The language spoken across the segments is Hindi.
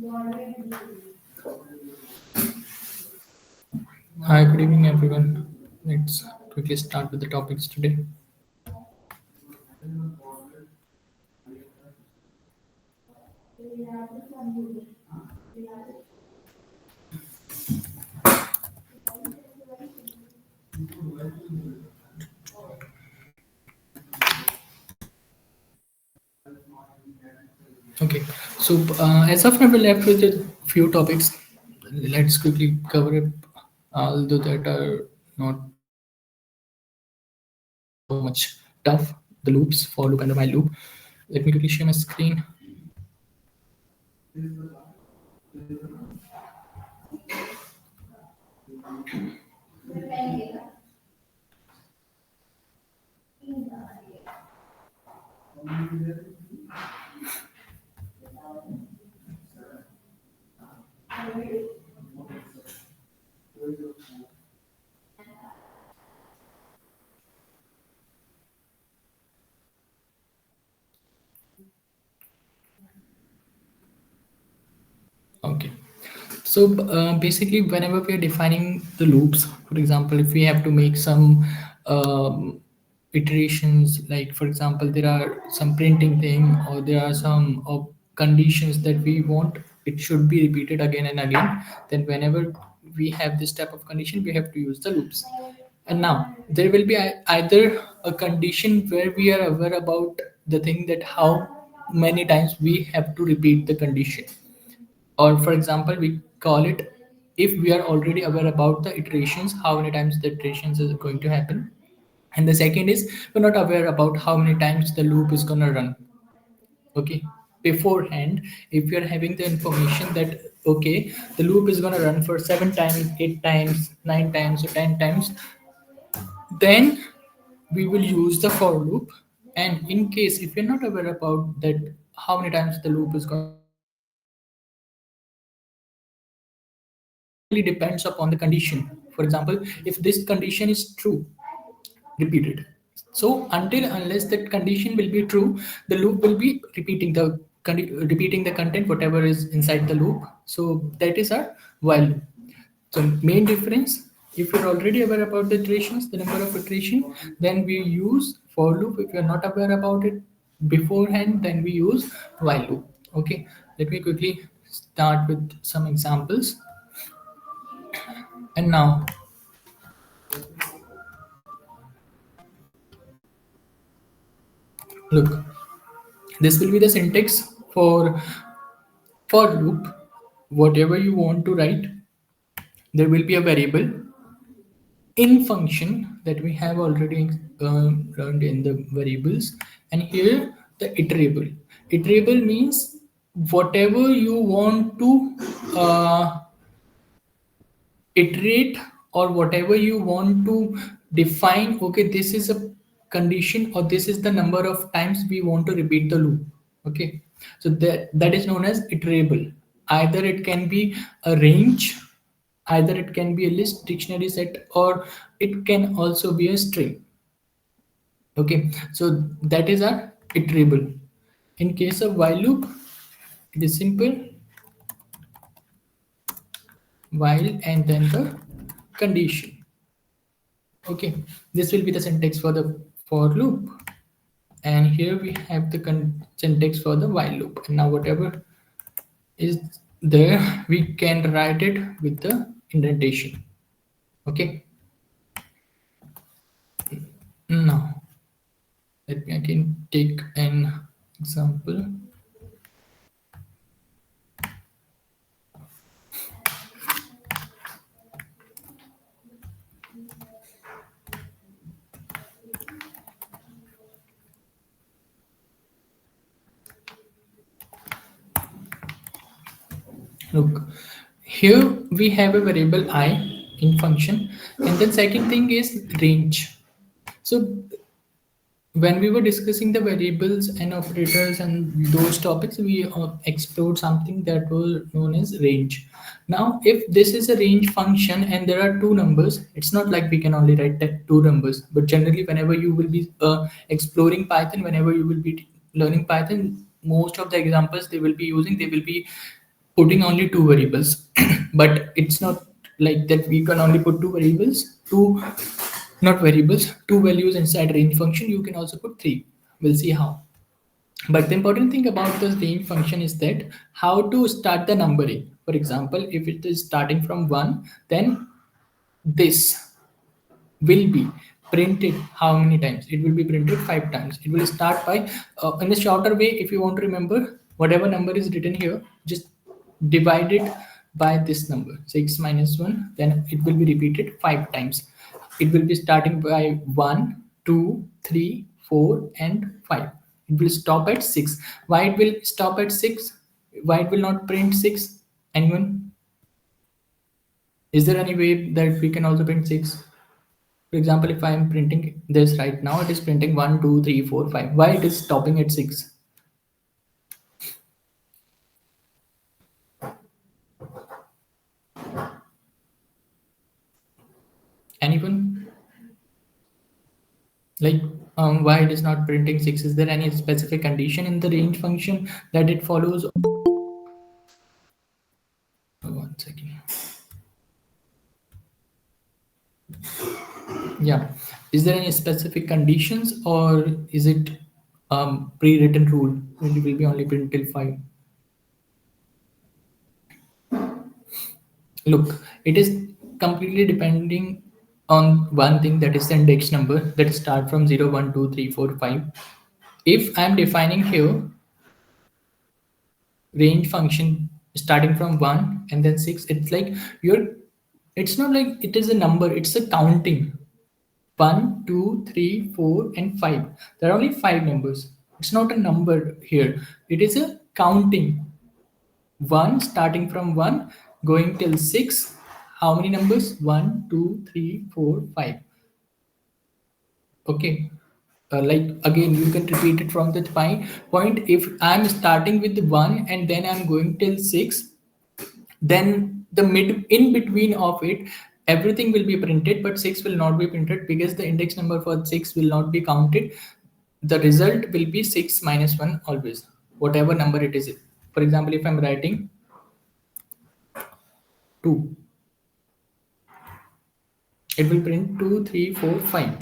Hi, good evening, everyone. Let's quickly start with the topics today. Okay, so as of now, we're left with a few topics. Let's quickly cover it, although that are not so much tough. The loops, for loop, and the while loop. Let me quickly share my screen. Okay. So basically, whenever we are defining the loops, for example, if we have to make some iterations, like for example, there are some printing thing or there are some conditions that we want it should be repeated again and again, then whenever we have this type of condition, we have to use the loops. And now there will be either a condition where we are aware about the thing that how many times we have to repeat the condition, or for example we call it if we are already aware about the iterations, how many times the iterations is going to happen. And the second is we're not aware about how many times the loop is going to run. Okay, beforehand, if you're having the information that okay, the loop is going to run for 7 times, 8 times, 9 times, or 10 times, then we will use the for loop. And in case if you're not aware about that how many times the loop is going to run, basically depends upon the condition. For example, if this condition is true, repeat it. So until unless that condition will be true, the loop will be repeating the repeating the content whatever is inside the loop. So that is our while loop. So main difference, if you're already aware about the iterations, the number of iteration, then we use for loop. If you're not aware about it beforehand, then we use while loop. Okay, let me quickly start with some examples. And now, look, this will be the syntax for loop. Whatever you want to write, there will be a variable in function that we have already learned in the variables. And here the iterable means whatever you want to iterate, or whatever you want to define. Okay, this is a condition, or this is the number of times we want to repeat the loop. Okay, so that is known as iterable. Either it can be a range, either it can be a list, dictionary set, or it can also be a string. Okay, so that is our iterable. In case of while loop, it is simple: while and then the condition. Okay, this will be the syntax for the for loop, and here we have the syntax for the while loop. And now whatever is there, we can write it with the indentation. Okay, now let me again take an example. Look, here we have a variable I in function, and then second thing is range. So when we were discussing the variables and operators and those topics, we explored something that was known as range. Now if this is a range function and there are two numbers, it's not like we can only write that two numbers, but generally whenever you will be exploring Python, whenever you will be learning Python, most of the examples they will be using, they will be putting only two variables. But it's not like that we can only put two variables, two, not variables, two values inside range function. You can also put three. We'll see how. But the important thing about the range function is that how to start the numbering. For example, if it is starting from 1, then this will be printed how many times? It will be printed 5 times. It will start by, in a shorter way, if you want to remember, whatever number is written here, just divide it by this number, 6 minus 1, then it will be repeated 5 times. It will be starting by 1, 2, 3, 4, and 5. It will stop at 6. Why it will stop at 6? Why it will not print 6? Anyone? Is there any way that we can also print 6? For example, if I am printing this right now, it is printing 1, 2, 3, 4, 5. Why it is stopping at 6? Anyone? Like, why it is not printing 6? Is there any specific condition in the range function that it follows? One second. Yeah. Is there any specific conditions, or is it pre-written rule? It will be only print till 5. Look, it is completely depending on one thing, that is the index number that start from 0, 1, 2, 3, 4, 5. If I'm defining here range function starting from 1 and then 6, it's like you're, it's not like it is a number, it's a counting. 1, 2, 3, 4, and 5. There are only 5 numbers. It's not a number here. It is a counting. 1 starting from 1 going till 6. How many numbers? 1, 2, 3, 4, 5. Okay. Like again, you can repeat it from the point. If I'm starting with 1 and then I'm going till 6, then the mid in between of it, everything will be printed, but 6 will not be printed because the index number for 6 will not be counted. The result will be 6 minus 1 always, whatever number it is. For example, if I'm writing 2, it will print 2, 3, 4, 5.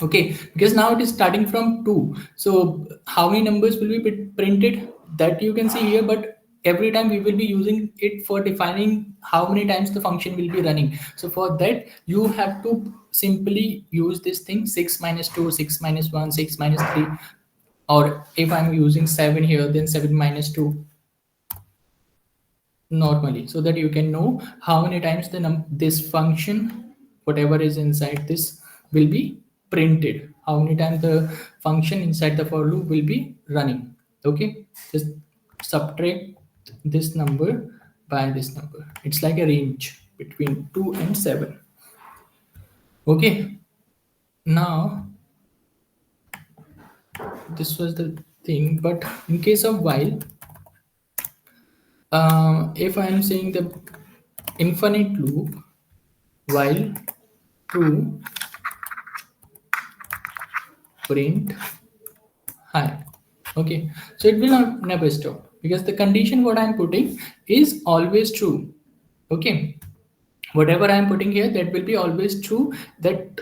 Okay, because now it is starting from 2. So how many numbers will be printed, that you can see here, but every time we will be using it for defining how many times the function will be running. So for that, you have to simply use this thing, 6 minus 2, 6 minus 1, 6 minus 3. Or if I'm using 7 here, then 7 minus 2 normally, so that you can know how many times this function, whatever is inside this, will be printed, how many times the function inside the for loop will be running. Okay, just subtract this number by this number. It's like a range between 2 and 7. Okay, now this was the thing, but in case of while, if I am saying the infinite loop, while true, print high. Okay, so it will not never stop because the condition what I'm putting is always true. Okay, whatever I'm putting here, that will be always true. That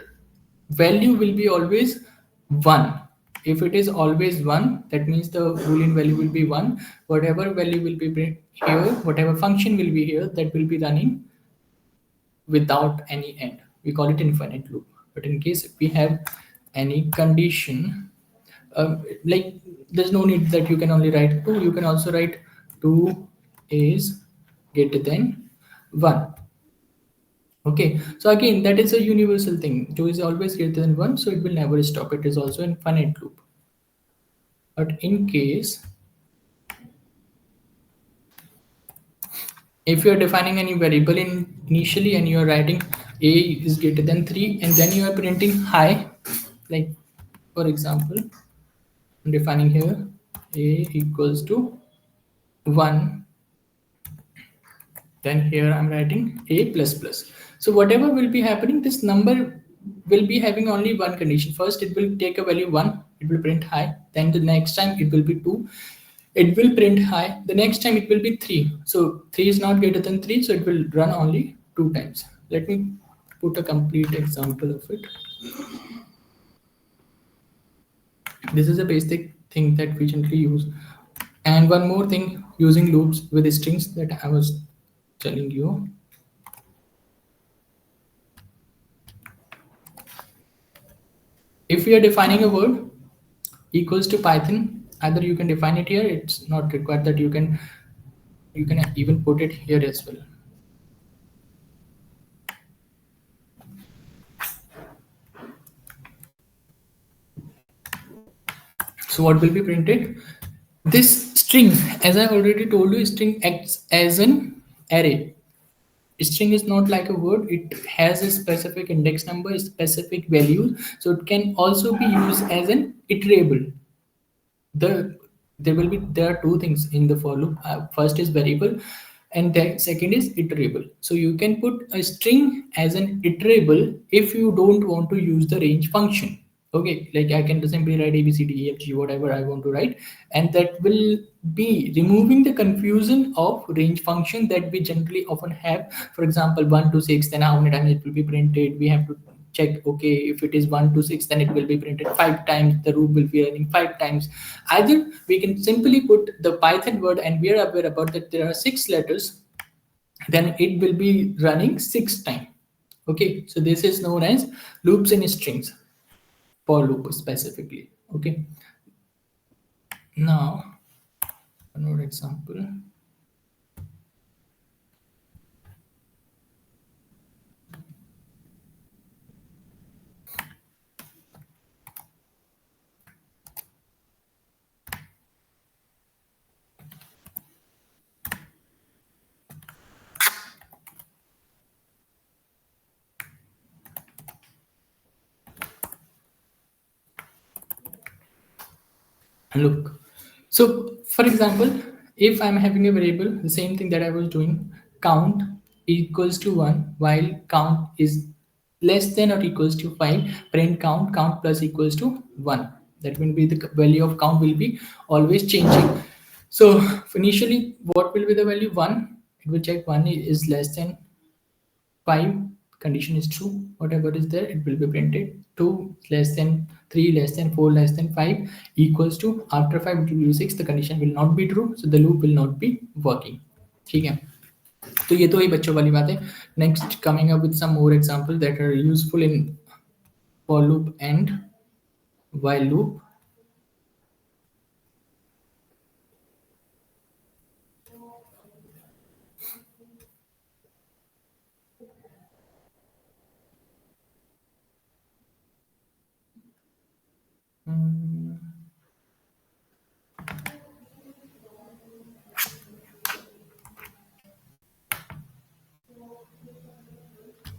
value will be always 1. If it is always 1, that means the boolean value will be 1. Whatever value will be here, whatever function will be here, that will be running without any end. We call it infinite loop. But in case if we have any condition, like there's no need that you can only write 2, you can also write 2 is greater than 1. Okay, so again, that is a universal thing. 2 is always greater than 1, so it will never stop. It is also infinite loop. But in case if you are defining any variable initially and you are writing a is greater than 3 and then you are printing high, like for example, I'm defining here a equals to 1, then here I'm writing a plus plus. So whatever will be happening, this number will be having only one condition. First it will take a value 1, it will print high, then the next time it will be 2. it will print high. The next time it will be 3. So 3 is not greater than 3, so it will run only 2 times. Let me put a complete example of it. This is a basic thing that we generally use. And one more thing, using loops with strings that I was telling you. If we are defining a word equals to Python, either you can define it here, it's not required that you can even put it here as well. So what will be printed? This string, as I already told you, string acts as an array. String is not like a word, it has a specific index number, specific value, so it can also be used as an iterable. There are two things in the for loop. First is variable, and the second is iterable. So you can put a string as an iterable if you don't want to use the range function. Okay, like I can simply write a b c d e f g whatever I want to write, and that will be removing the confusion of range function that we generally often have. For example, 1 to 6, then how many times it will be printed, we have to check. Okay, if it is 1 to 6, then it will be printed 5 times, the loop will be running 5 times. Either we can simply put the Python word, and we are aware about that there are 6 letters, then it will be running 6 times. Okay, so this is known as loops and strings, for loop specifically. Okay, now another example. Look, so for example, if I'm having a variable, the same thing that I was doing, count equals to 1, while count is less than or equals to 5, print count plus equals to 1. That will be the value of count will be always changing. So initially what will be the value? 1. It will check 1 is less than 5, condition is true, whatever is there it will be printed. 2 less than 3, less than 4, less than 5, equals to, after 5 it will be 6, the condition will not be true, so the loop will not be working. ठीक है, तो ये तो ही बच्चों वाली बात है. Next, coming up with some more examples that are useful in for loop and while loop.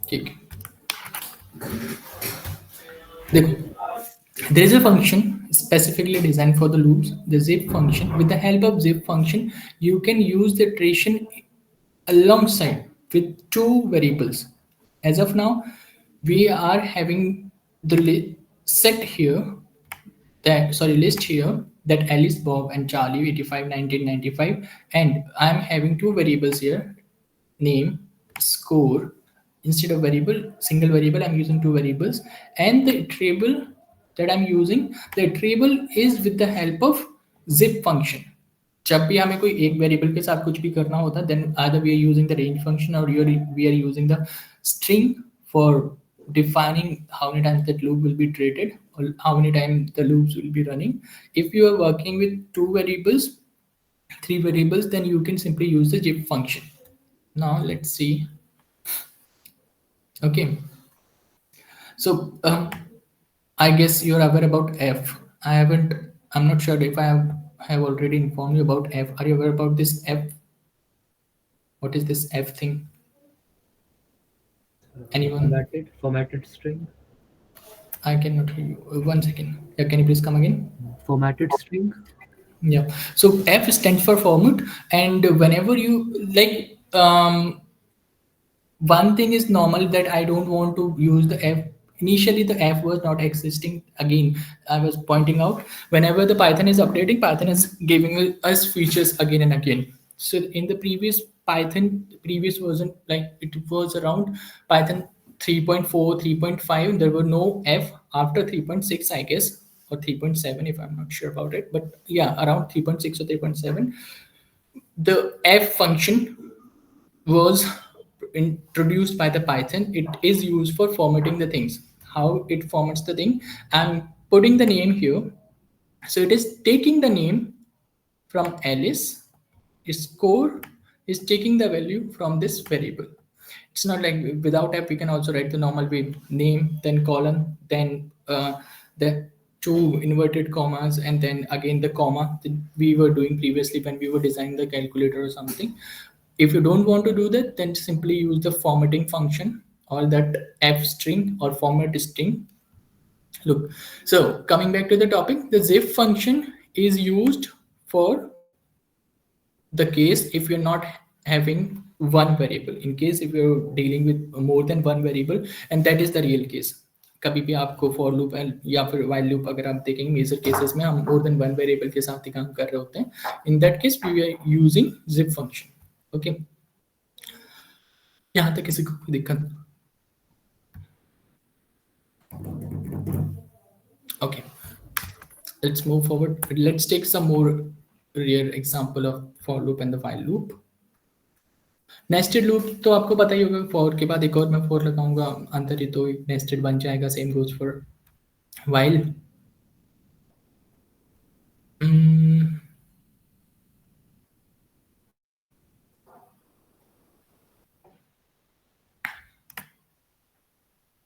ठीक है, देखो, there is a function specifically designed for the loops, the zip function. With the help of zip function, you can use the iteration alongside with two variables. As of now, we are having the set here, that sorry list here, that Alice, Bob, and Charlie 85, 1995, and I'm having two variables here, name, score. Instead of variable, single variable, I'm using two variables, and the iterable that I'm using, the iterable is with the help of zip function. जब भी हमें कोई एक वेरिएबल के साथ कुछ भी करना होता है, then either we are using the range function or we are using the string for defining how many times that loop will be iterated or how many times the loops will be running. If you are working with two variables, three variables, then you can simply use the zip function. Now let's see. Okay, so I guess you're aware about F. I'm not sure if I have already informed you about F. Are you aware about this F? What is this F thing? Anyone? Formatted string. I cannot hear you. 1 second. Yeah, can you please come again? Formatted string. Yeah. So F stands for format, and whenever you one thing is normal that I don't want to use the F initially the f was not existing. Again, I was pointing out, whenever the Python is updating, Python is giving us features again and again. So in the previous Python, previous version, like it was around Python 3.4, 3.5, there were no f. After 3.6, I guess, or 3.7, if I'm not sure about it, but yeah, around 3.6 or 3.7, the f function was introduced by the Python. It is used for formatting the things. How it formats the thing? I'm putting the name here. So it is taking the name from Alice. Score is taking the value from this variable. It's not like without f we can also write the normal way: name, then colon, then the two inverted commas, and then again the comma that we were doing previously when we were designing the calculator or something. If you don't want to do that, then simply use the formatting function or that f string or format string. Look, so coming back to the topic, the zip function is used for the case if you're not having one variable. In case if you're dealing with more than one variable, and that is the real case. कभी भी आपको फॉर लूप या फिर वाइल लूप अगर आप देखेंगे मेजर केसेस में हम मोर देन वन वेरिएबल के साथ ही काम कर रहे होते हैं. In that case we are using zip function. Okay, यहाँ तक किसी को कोई दिक्कत? Okay, let's move forward. Let's take some more real example of for loop and the while loop. Nested loop तो आपको पता ही होगा, फॉर के बाद एक और मैं फॉर लगाऊंगा अंदर ही तो नेस्टेड बन जाएगा. Same goes for while.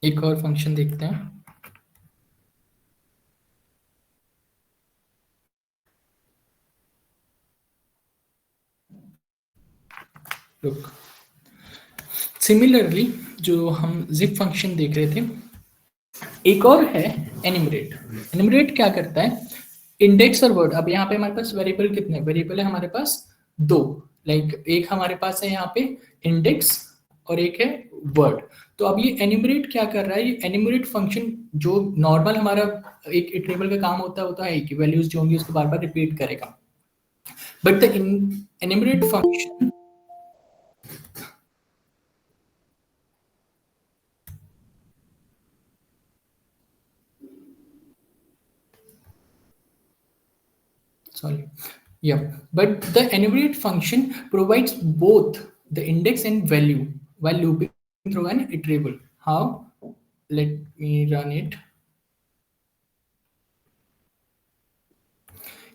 एक और फंक्शन देखते हैं. लुक, सिमिलरली जो हम जिप फंक्शन देख रहे थे, एक और है एनिमरेट. एनिमरेट क्या करता है? इंडेक्स और वर्ड. अब यहाँ पे हमारे पास वेरिएबल कितने वेरिएबल है? हमारे पास दो. लाइक एक हमारे पास है यहाँ पे इंडेक्स और एक है वर्ड. तो अब ये एनिमरेट क्या कर रहा है? ये एनिमरेट फंक्शन जो नॉर्मल हमारा एक इटरेबल का काम होता है, वो तो है कि वैल्यूज जो होंगी उसको बार बार रिपीट करेगा. But the एनिमरेट function sorry, yeah, but the enumerate function provides both the index and value while looping through an iterable. How? Let me run it.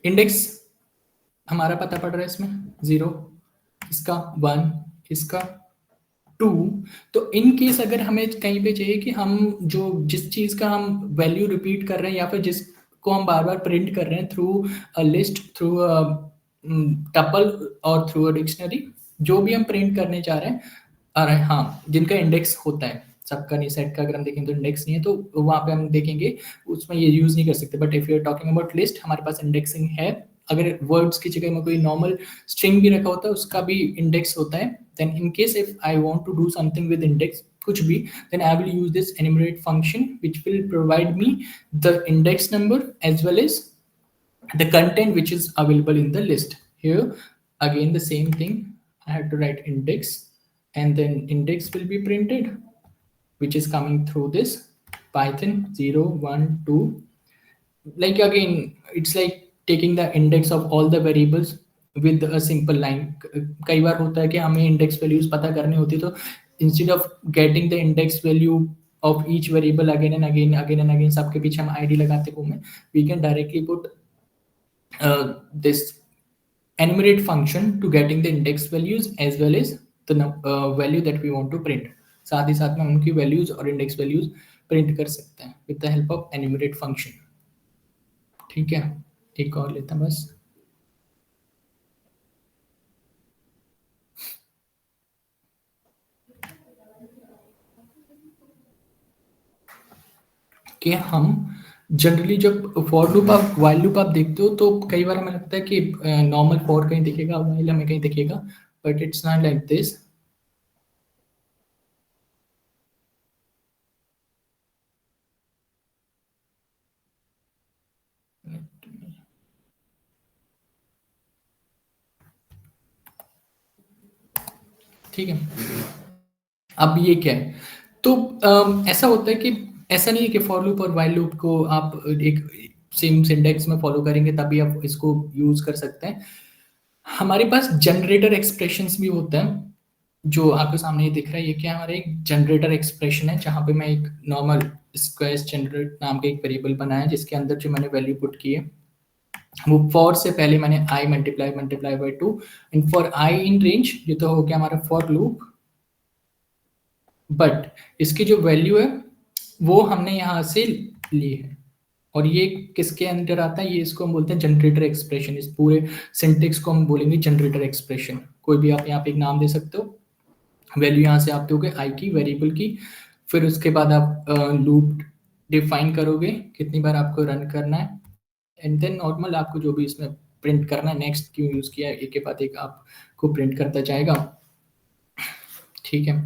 Index हमारा पता पड़ रहा है इसमें 0, इसका 1, इसका 2. तो इन केस अगर हमें कहीं पे चाहिए कि हम जो जिस चीज का हम वैल्यू रिपीट कर रहे हैं या फिर जिसको हम बार बार प्रिंट कर रहे हैं through a list, through a tuple और थ्रू अ डिक्शनरी, जो भी हम प्रिंट करने जा रहे हैं, अरे हाँ, जिनका इंडेक्स होता है, सबका नहीं, सेट का अगर हम देखें तो इंडेक्स नहीं है, तो वहां पे हम देखेंगे उसमें ये यूज नहीं कर सकते. But if you are talking about list, हमारे पास इंडेक्सिंग है. अगर वर्ड्स की जगह में कोई नॉर्मल स्ट्रिंग भी रखा होता है, उसका भी इंडेक्स होता है. then in case if I want to do something with index kuch bhi, then I will use this enumerate function which will provide me the index number as well as the content which is available in the list. Here again the same thing, I have to write index and then index will be printed which is coming through this Python 0 1 2. Like again it's like taking the index of all the variables with a simple line. कई बार होता है कि हमें इंडेक्स वैल्यूज पता करनी होती है, तो instead of getting the index value of each variable again and again again and again, सबके पीछे हम आईडी लगाते घूमें, we can directly put this enumerate function to getting the index values as well as the value that we want to print. साथ ही साथ में उनकी वैल्यूज और इंडेक्स वैल्यूज प्रिंट कर सकते हैं with the help of एनिमरेट function. ठीक है, एक और लेता हूं बस. कि हम जनरली जब फॉर लूप आप वाइल लूप आप देखते हो तो कई बार हमें लगता है कि नॉर्मल फॉर कहीं दिखेगा, वाइल हमें कहीं दिखेगा, but it's not like this. ठीक है। अब ये क्या है? तो ऐसा होता है कि ऐसा नहीं है कि फॉर लूप और व्हाइल लूप को आप एक सेम सिंटैक्स में फॉलो करेंगे तभी आप इसको यूज कर सकते हैं। हमारे पास जनरेटर एक्सप्रेशंस भी होता है, जो आपके सामने ये दिख रहा है। ये क्या है? हमारा एक जनरेटर एक्सप्रेशन है, जहाँ पे मैं एक नॉर्मल स्क्वेयर जनरेट नाम का एक वेरिएबल बनाया जिसके अंदर जो मैंने वैल्यू पुट की है वो फॉर से पहले मैंने i multiply multiply by 2 and for i in range, ये तो हो गया हमारा फॉर लूप। बट इसकी जो वैल्यू है वो हमने यहाँ से ली है, और ये किसके अंदर आता है? ये इसको हम बोलते हैं जनरेटर एक्सप्रेशन। इस पूरे सिंटेक्स को हम बोलेंगे जनरेटर एक्सप्रेशन। कोई भी आप यहाँ पे एक नाम दे सकते हो, वैल्यू यहाँ से आप दोगे आई की, वेरिएबल की, फिर उसके बाद आप लूप डिफाइन करोगे कितनी बार आपको रन करना है, एंड देन नॉर्मल आपको जो भी इसमें प्रिंट करना है, नेक्स्ट क्यों यूज किया है, एक के बाद एक आपको प्रिंट करता जाएगा। ठीक है,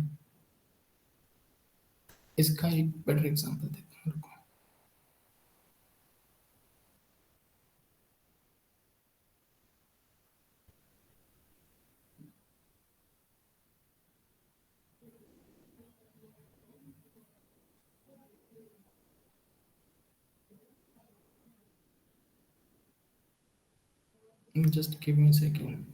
इसका एक बेटर एग्जांपल देखते हैं। Just give me a second.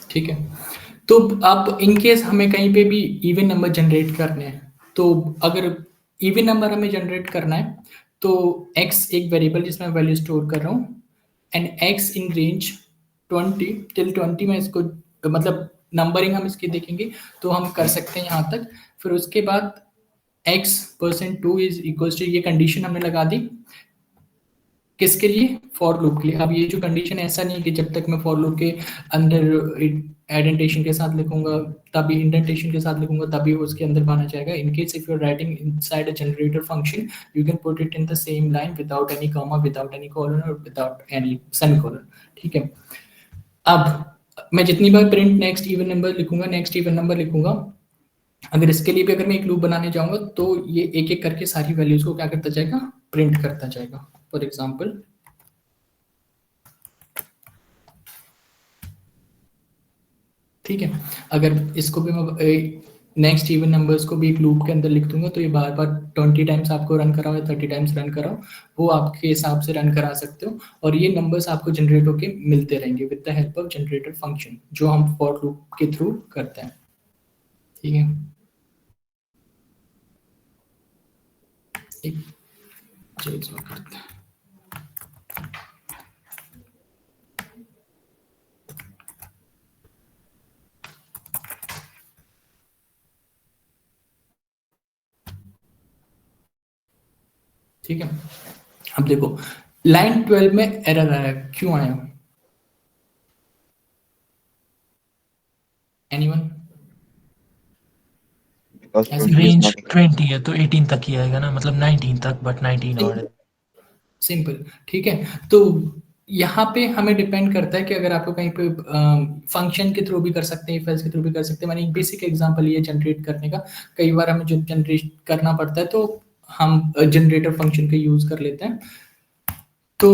ठीक है, तो अब इन केस हमें कहीं पे भी इवन नंबर जनरेट करने हैं, तो अगर इवन नंबर हमें जनरेट करना है तो x एक वेरिएबल जिसमें वैल्यू स्टोर कर रहा हूँ, and x in range 20 till 20 में इसको, मतलब नंबरिंग हम इसकी देखेंगे तो हम कर सकते हैं यहाँ तक। फिर उसके बाद x%2 इज इक्वल टू, ये कंडीशन हमने लगा दी किसके लिए? फॉर लूप के लिए। अब ये जो कंडीशन ऐसा नहीं है कि जब तक मैं फॉर लूप के अंदर एडेंटेशन के साथ लिखूंगा तभी, इंडेंटेशन के साथ लिखूंगा तभी वो उसके अंदर माना जाएगा। In case if you are writing inside a generator function, you can put it in the same line without any comma, without any colon और विदाउट एनी सेमीकोलन। ठीक है, अब मैं जितनी बार प्रिंट नेक्स्ट इवन नंबर लिखूंगा, नेक्स्ट इवन नंबर लिखूंगा, अगर इसके लिए भी अगर मैं एक लूप बनाने जाऊंगा तो ये एक एक करके सारी वैल्यूज को क्या करता जाएगा? प्रिंट करता जाएगा। फॉर एग्जाम्पल, ठीक है, अगर इसको भी मैं नेक्स्ट इवन नंबर्स को भी एक लूप के अंदर लिख दूंगा तो ये बार बार 20 टाइम्स आपको रन कराओ या 30 टाइम्स रन कराओ, वो आपके हिसाब से रन करा सकते हो, और ये नंबर्स आपको जनरेट होके मिलते रहेंगे with the help of generator function, जो हम फॉर लूप के थ्रू करते हैं। ठीक है, एक चीज और करते हैं। ठीक है, अब देखो लाइन 12 में एरर आया, क्यों आया? एनीवन? Because ऐसे 20 is रेंज not 20 है तो 18 तक ही आएगा ना, मतलब 19 तक, बट 19 और है। सिंपल। ठीक है, तो यहाँ पे हमें डिपेंड करता है कि अगर आपको कहीं पे फंक्शन के थ्रू भी कर सकते हैं, इफ एल्स के थ्रू भी कर सकते हैं। मैंने एक बेसिक एग्जांपल ये जनरेट करने का, कई बार हमें जो जनरेट करना पड़ता है तो हम जनरेटर फंक्शन का यूज कर लेते हैं। तो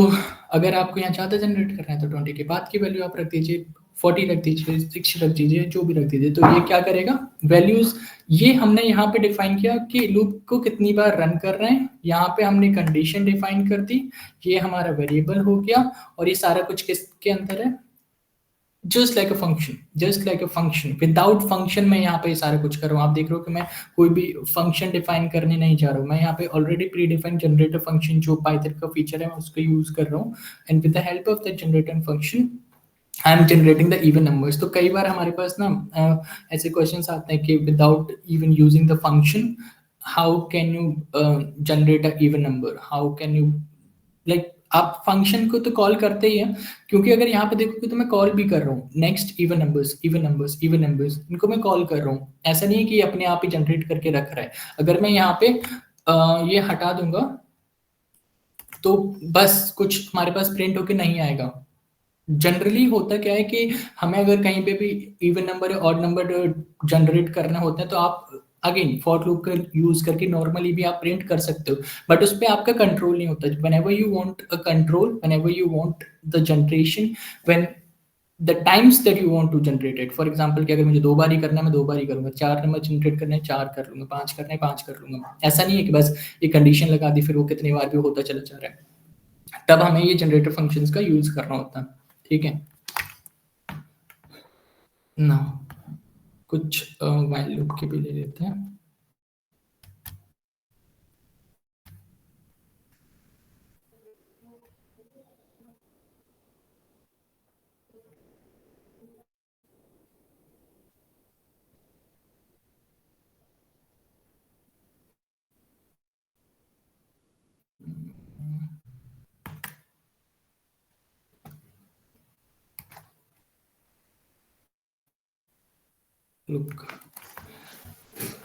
अगर आपको यहाँ ज़्यादा जनरेट करना है तो 20 के बाद की वैल्यू आप रख दीजिए, 40 रख दीजिए, 60 रख दीजिए, जो भी रख दीजिए। तो ये क्या करेगा? वैल्यूज ये हमने यहाँ पे डिफाइन किया कि लूप को कितनी बार रन कर रहे हैं, यहाँ पे हमने कंडीशन डिफाइन कर दी, ये हमारा वेरिएबल हो गया, और ये सारा कुछ किसके अंदर है? Just like a function, just like a function. Without function मैं यहाँ पे सारा कुछ कर रहा हूँ। आप देख रहे हो कि मैं कोई भी फंक्शन डिफाइन करने नहीं जा रहा हूँ, मैं यहाँ पे already pre defined generator function जो पाइथन का फीचर है मैं उसको यूज कर रहा हूँ, and with the help of the generator function I am generating the even numbers. तो कई बार हमारे पास ना ऐसे क्वेश्चंस आते हैं कि without even using the function how can you generate a even number, how can you like आप फंक्शन को तो कॉल करते ही हैं, क्योंकि अगर यहाँ पे देखोगे तो मैं कॉल भी कर रहा हूँ next even numbers, even numbers, even numbers, इनको मैं कॉल कर रहा हूँ। ऐसा नहीं है कि ये अपने आप ही जनरेट करके रख रहा है। अगर मैं यहाँ पे ये हटा दूंगा तो बस कुछ हमारे पास प्रिंट होके नहीं आएगा। जनरली होता क्या है कि हमें अगर कहीं पे भी इवन नंबर या ऑड नंबर जनरेट करना होता है तो आप अगेन फॉर लूप का यूज करके नॉर्मली भी आप प्रिंट कर सकते हो, बट उस पर आपका कंट्रोल नहीं होता। Whenever you want a control, whenever you want the generation, when the times that you want to generate it, for example कि अगर मुझे 2 बार ही करना है मैं 2 बार ही करूंगा, 4 नंबर जनरेट करने हैं 4 कर लूंगा, 5 करना है 5 कर लूंगा। ऐसा नहीं है कि बस ये कंडीशन लगा दी फिर वो कितनी बार भी होता चला जा रहा है। तब हमें ये जनरेटर फंक्शंस का यूज करना होता है। ठीक है ना, कुछ व्हाइल लूप के भी ले लेते हैं। लूप,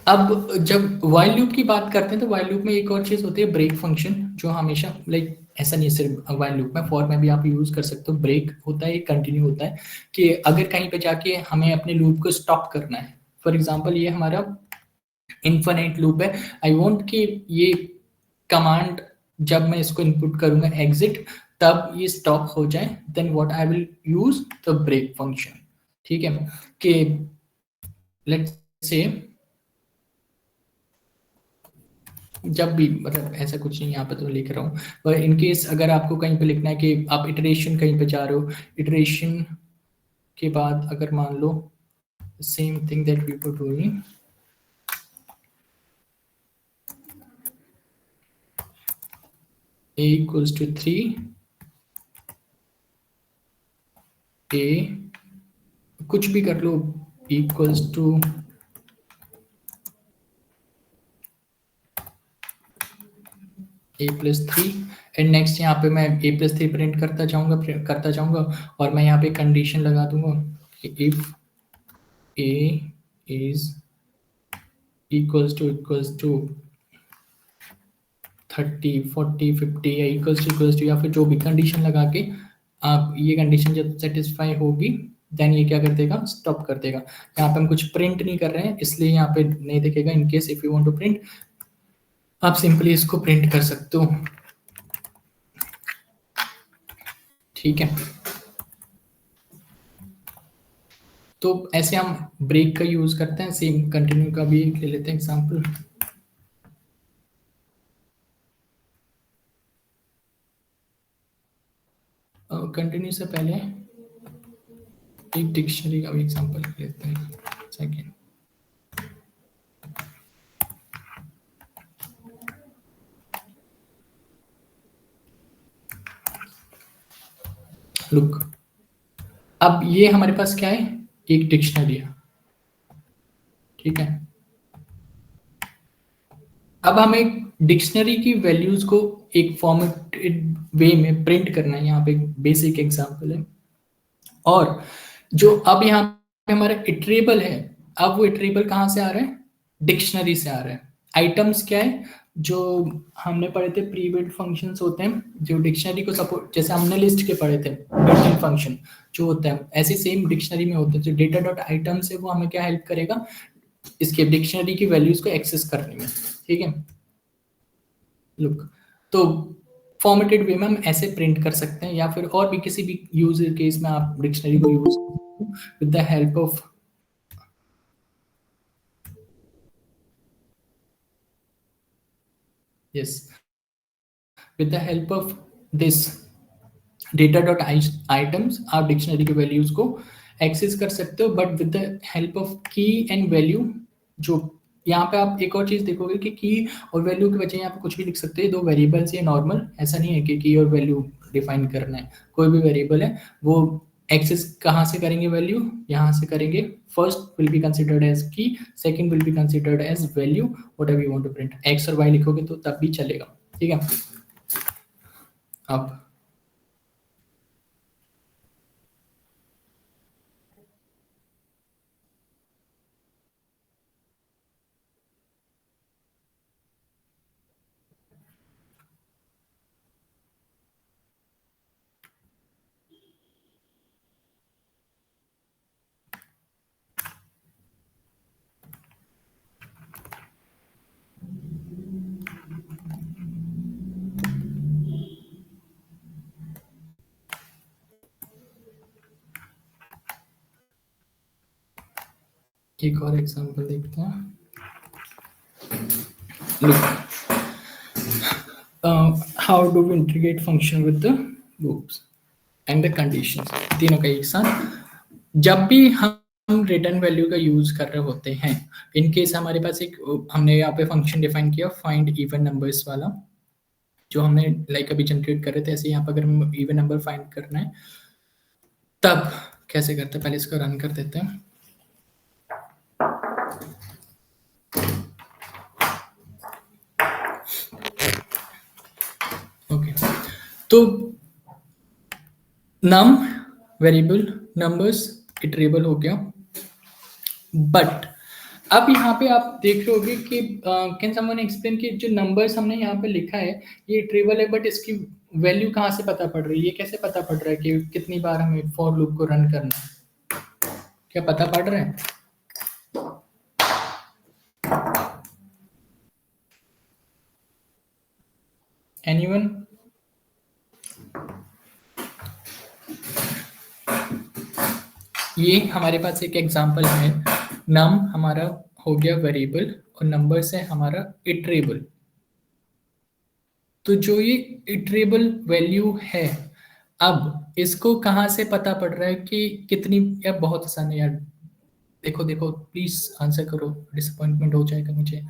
अब जब वाइल लूप की बात करते हैं तो वाइल लूप में एक और चीज होती है ब्रेक फंक्शन, जो हमेशा लाइक ऐसा नहीं है सिर्फ वाइल लूप में, फॉर में भी आप यूज कर सकते हो। ब्रेक होता है, कंटिन्यू होता है कि अगर कहीं पे जाके हमें अपने लूप को स्टॉप करना है, फॉर एग्जांपल ये हमारा इनफाइनाइट लूप है, आई वांट कि ये कमांड जब मैं इसको इनपुट करूंगा एग्जिट तब ये स्टॉप हो जाए, then what I will use the break function. ठीक है कि लेट्स से जब भी मतलब ऐसा कुछ नहीं यहाँ पे तो लिख रहा हूँ, पर इनकेस अगर आपको कहीं पे लिखना है कि आप इटरेशन कहीं पे जा रहे हो, इटरेशन के बाद अगर मान लो same thing that we were doing, a equals to 3, a कुछ भी कर लो equals to a+3, and next यहाँ पे मैं a+3 प्रिंट करता जाऊंगा और मैं यहाँ पे कंडीशन लगा दूंगा कि if a is equals to 30 40 50 या इक्वल्स टू या फिर जो भी कंडीशन लगा के आप ये कंडीशन जब सेटिस्फाई होगी देन ये क्या कर देगा, स्टॉप कर देगा। यहाँ पे हम कुछ प्रिंट नहीं कर रहे हैं इसलिए यहाँ पे नहीं दिखेगा। In case if you want to print आप सिंपली इसको प्रिंट कर सकते हो। ठीक है, तो ऐसे हम ब्रेक का यूज करते हैं। सेम कंटिन्यू का भी ले लेते हैं एग्जांपल। कंटिन्यू से पहले एक डिक्शनरी का भी एग्जांपल लेते हैं। सेकेंड लुक, अब ये हमारे पास क्या है, एक डिक्शनरी है। ठीक है, अब हमें डिक्शनरी की वैल्यूज को एक फॉर्मेटेड वे में प्रिंट करना है। यहाँ पे बेसिक एग्जांपल है, और जो अब यहाँ पे हमारा इटरेबल है, अब वो इटरेबल कहाँ से आ रहा है, डिक्शनरी से आ रहा है। आइटम्स क्या है, जो हमने पढ़े थे प्री बिल्ट फंक्शंस होते हैं जो डिक्शनरी को सपोर्ट, जैसे हमने लिस्ट के पढ़े थे बिल्ट इन फंक्शन जो होता है, ऐसे सेम डिक्शनरी में होते हैं। जो डेटा डॉट आइटम्स है वो हमें क्या हेल्प करेगा, इसके डिक्शनरी की वैल्यूज को एक्सेस करने में। ठीक है, लुक, तो फॉर्मेटेड वे में हम ऐसे प्रिंट कर सकते हैं, या फिर और भी किसी भी यूजर केस में आप डिक्शनरी को use with the help of yes with the help of this data dot items आप डिक्शनरी के वैल्यूज को एक्सेस कर सकते हो, but with the help of की एंड वैल्यू। जो यहाँ पे आप एक और चीज देखोगे कि की और वैल्यू की वजह यहाँ पे कुछ भी लिख सकते हैं, दो वेरिएबल्स ये नॉर्मल, ऐसा नहीं है कि की और वैल्यू डिफाइन करना है। कोई भी वेरिएबल है वो एक्सेस कहाँ से करेंगे वैल्यू, यहाँ से करेंगे। First will be considered as key, second will be considered as value, whatever you want to print. X और वाई लिखोगे तो तब भी चलेगा, ठीक है। अब एक और एग्जांपल देखते हैं। How do we integrate function with the loops and the conditions, तीनों का एक साथ। जब भी हम रिटर्न वैल्यू का यूज कर रहे होते हैं, इन केस हमारे पास एक हमने यहाँ पे फंक्शन डिफाइन किया फाइंड इवन नंबर्स वाला, जो हमने लाइक अभी जनरेट कर रहे थे। ऐसे यहाँ पर अगर हम इवन नंबर फाइंड करना है तब कैसे करते हैं, पहले इसको रन कर देते हैं। ओके, तो नम वेरिएबल नंबर्स इटरेबल हो गया, बट अब यहाँ पे आप देख रहे होगे कि कैन समवन एक्सप्लेन कि जो नंबर्स हमने यहाँ पे लिखा है ये इटरेबल है, बट इसकी वैल्यू कहाँ से पता पड़ रही है, ये कैसे पता पड़ रहा है कि कितनी बार हमें फॉर लूप को रन करना है, क्या पता पड़ रहा है? एनीवन? ये हमारे पास एक एग्जांपल है, नम हमारा हो गया वेरिएबल और नंबर से हमारा इटरेबल। तो जो ये इटरेबल वैल्यू है, अब इसको कहाँ से पता पड़ रहा है कि कितनी, या बहुत आसान है यार, देखो देखो प्लीज आंसर करो, डिसअपॉइंटमेंट हो जाएगा मुझे,